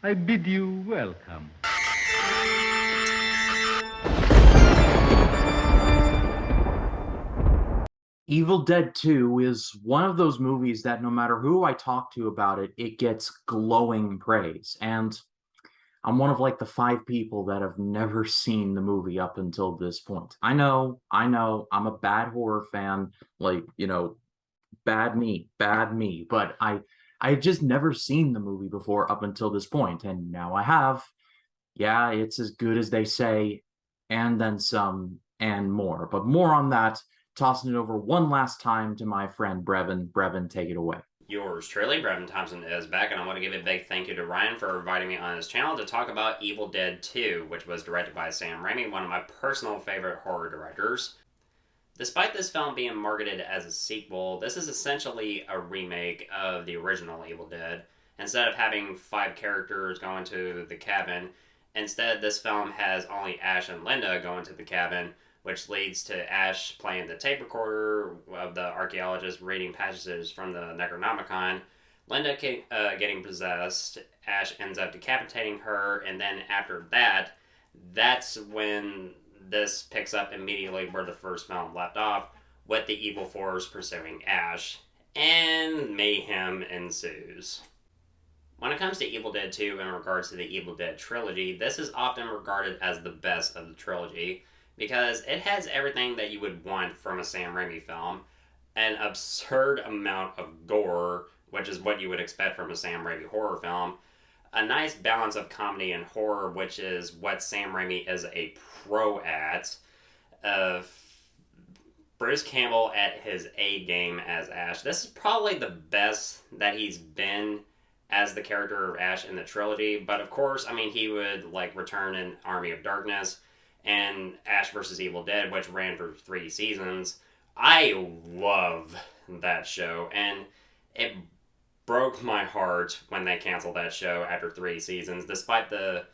I bid you welcome. Evil Dead 2 is one of those movies that no matter who I talk to about it, it gets glowing praise. And I'm one of like the five people that have never seen the movie up until this point. I know, I'm a bad horror fan, like, bad me, but I had just never seen the movie before up until this point, and now I have. Yeah, it's as good as they say, and then some and more. But more on that, tossing it over one last time to my friend Brevin. Brevin, take it away. Yours truly, Brevin Thompson, is back, and I want to give a big thank you to Ryan for inviting me on his channel to talk about Evil Dead 2, which was directed by Sam Raimi, one of my personal favorite horror directors. Despite this film being marketed as a sequel, this is essentially a remake of the original Evil Dead. Instead of having five characters going to the cabin, instead this film has only Ash and Linda going to the cabin, which leads to Ash playing the tape recorder of the archaeologist reading passages from the Necronomicon. Linda getting possessed, Ash ends up decapitating her, and then after that, that's when this picks up immediately where the first film left off, with the evil force pursuing Ash, and mayhem ensues. When it comes to Evil Dead 2 in regards to the Evil Dead trilogy, this is often regarded as the best of the trilogy because it has everything that you would want from a Sam Raimi film. An absurd amount of gore, which is what you would expect from a Sam Raimi horror film. A nice balance of comedy and horror, which is what Sam Raimi is a pro at. Uh, Bruce Campbell at his A game as Ash. This is probably the best that he's been as the character of Ash in the trilogy. But of course, I mean, he would like return in Army of Darkness and Ash vs. Evil Dead, which ran for 3 seasons. I love that show, and it broke my heart when they canceled that show after 3 seasons, despite the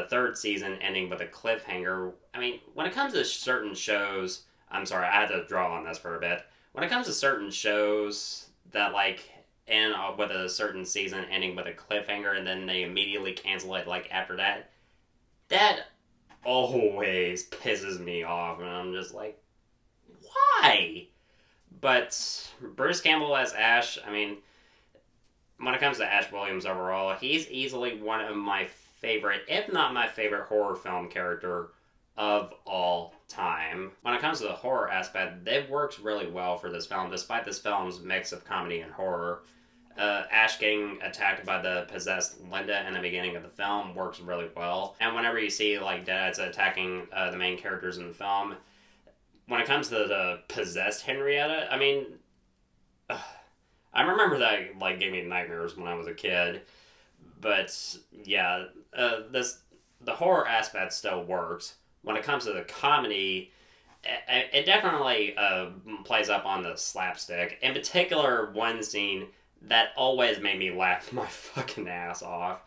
third season ending with a cliffhanger. I mean, when it comes to certain shows, I'm sorry, I had to draw on this for a bit. When it comes to certain shows that like end with a certain season ending with a cliffhanger and then they immediately cancel it like after that, that always pisses me off, and I'm just like, why? But Bruce Campbell as Ash, I mean, when it comes to Ash Williams overall, he's easily one of my favorite, if not my favorite, horror film character of all time. When it comes to the horror aspect, it works really well for this film, despite this film's mix of comedy and horror. Ash getting attacked by the possessed Linda in the beginning of the film works really well. And whenever you see like Deadites attacking the main characters in the film, when it comes to the possessed Henrietta, I mean, I remember that like gave me nightmares when I was a kid. But yeah, the horror aspect still works. When it comes to the comedy, it definitely plays up on the slapstick. In particular, one scene that always made me laugh my fucking ass off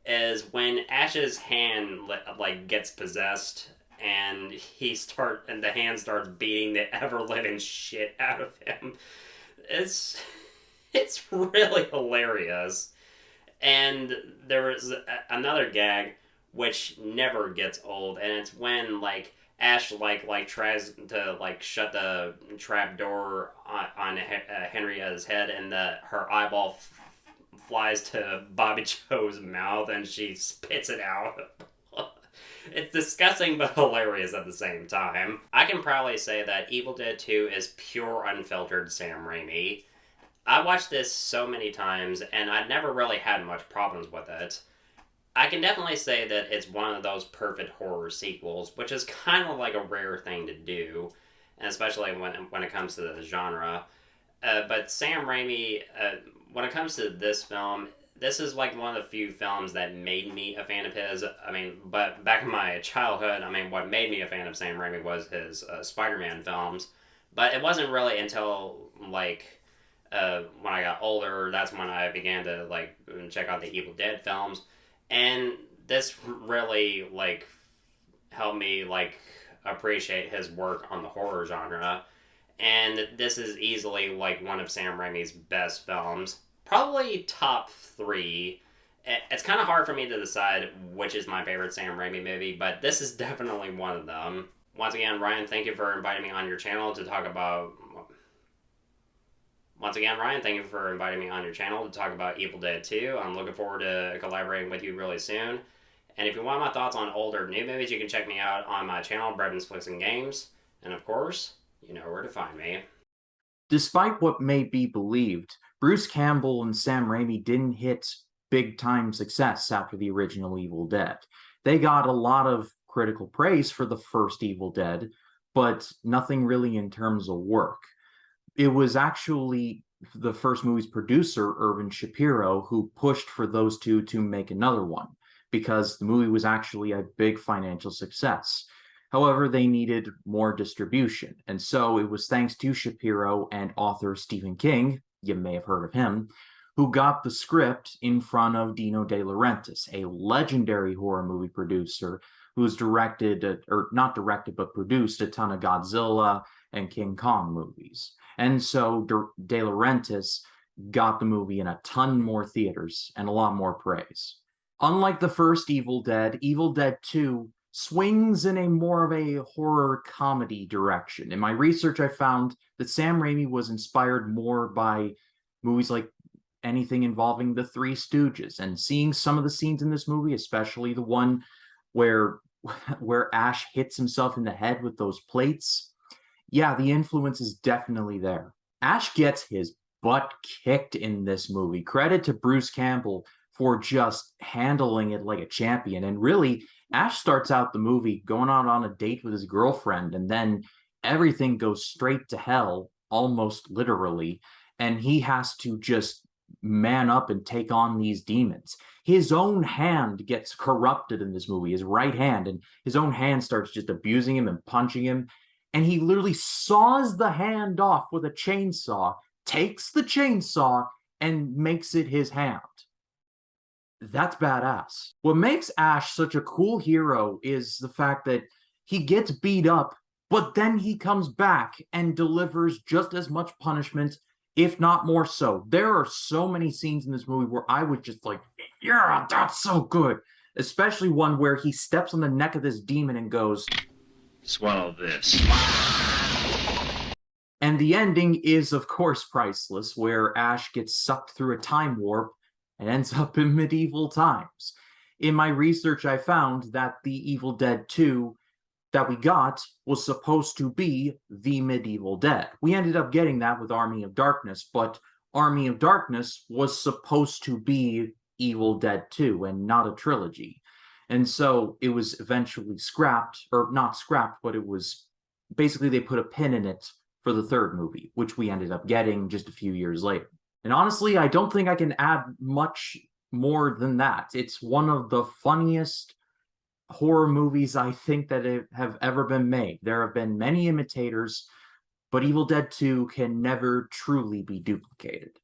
is when Ash's hand like gets possessed and the hand starts beating the ever living shit out of him. It's it's really hilarious. And there was another gag which never gets old, and it's when like Ash like tries to like shut the trap door on Henrietta's head, and her eyeball flies to Bobby Joe's mouth, and she spits it out. It's disgusting but hilarious at the same time. I can proudly say that Evil Dead 2 is pure unfiltered Sam Raimi. I watched this so many times, and I never really had much problems with it. I can definitely say that it's one of those perfect horror sequels, which is kind of like a rare thing to do, and especially when it comes to the genre. But Sam Raimi, when it comes to this film, this is like one of the few films that made me a fan of his. I mean, but back in my childhood, I mean, what made me a fan of Sam Raimi was his Spider-Man films. But it wasn't really until like when I got older, that's when I began to like check out the Evil Dead films, and this really like helped me like appreciate his work on the horror genre. And this is easily like one of Sam Raimi's best films, probably top 3. it's kind of hard for me to decide which is my favorite Sam Raimi movie, but this is definitely one of them. Once again, Ryan, thank you for inviting me on your channel to talk about. Once again, Ryan, thank you for inviting me on your channel to talk about Evil Dead 2. I'm looking forward to collaborating with you really soon. And if you want my thoughts on old or new movies, you can check me out on my channel, Brevin's Flicks and Games. And of course, you know where to find me. Despite what may be believed, Bruce Campbell and Sam Raimi didn't hit big-time success after the original Evil Dead. They got a lot of critical praise for the first Evil Dead, but nothing really in terms of work. It was actually the first movie's producer, Irvin Shapiro, who pushed for those two to make another one, because the movie was actually a big financial success. However, they needed more distribution, and so it was thanks to Shapiro and author Stephen King, you may have heard of him, who got the script in front of Dino De Laurentiis, a legendary horror movie producer who's directed, or not directed, but produced a ton of Godzilla and King Kong movies. And so De Laurentiis got the movie in a ton more theaters and a lot more praise. Unlike the first Evil Dead 2 swings in a more of a horror comedy direction. In my research, I found that Sam Raimi was inspired more by movies like anything involving the Three Stooges, and seeing some of the scenes in this movie, especially the one where Ash hits himself in the head with those plates, yeah, the influence is definitely there. Ash gets his butt kicked in this movie. Credit to Bruce Campbell for just handling it like a champion. And really, Ash starts out the movie going out on a date with his girlfriend, and then everything goes straight to hell, almost literally, and he has to just man up and take on these demons. His own hand gets corrupted in this movie, his right hand, and his own hand starts just abusing him and punching him. And he literally saws the hand off with a chainsaw, takes the chainsaw, and makes it his hand. That's badass. What makes Ash such a cool hero is the fact that he gets beat up, but then he comes back and delivers just as much punishment, if not more so. There are so many scenes in this movie where I was just like, yeah, that's so good. Especially one where he steps on the neck of this demon and goes, Swallow this. and the ending is, of course, priceless, where Ash gets sucked through a time warp and ends up in medieval times. In my research, I found that the Evil Dead 2 that we got was supposed to be the Medieval Dead. We ended up getting that with Army of Darkness, but Army of Darkness was supposed to be Evil Dead 2 and not a trilogy. And so it was eventually scrapped, or not scrapped, but it was basically they put a pin in it for the third movie, which we ended up getting just a few years later. And honestly, I don't think I can add much more than that. It's one of the funniest horror movies I think that have ever been made. There have been many imitators, but Evil Dead 2 can never truly be duplicated.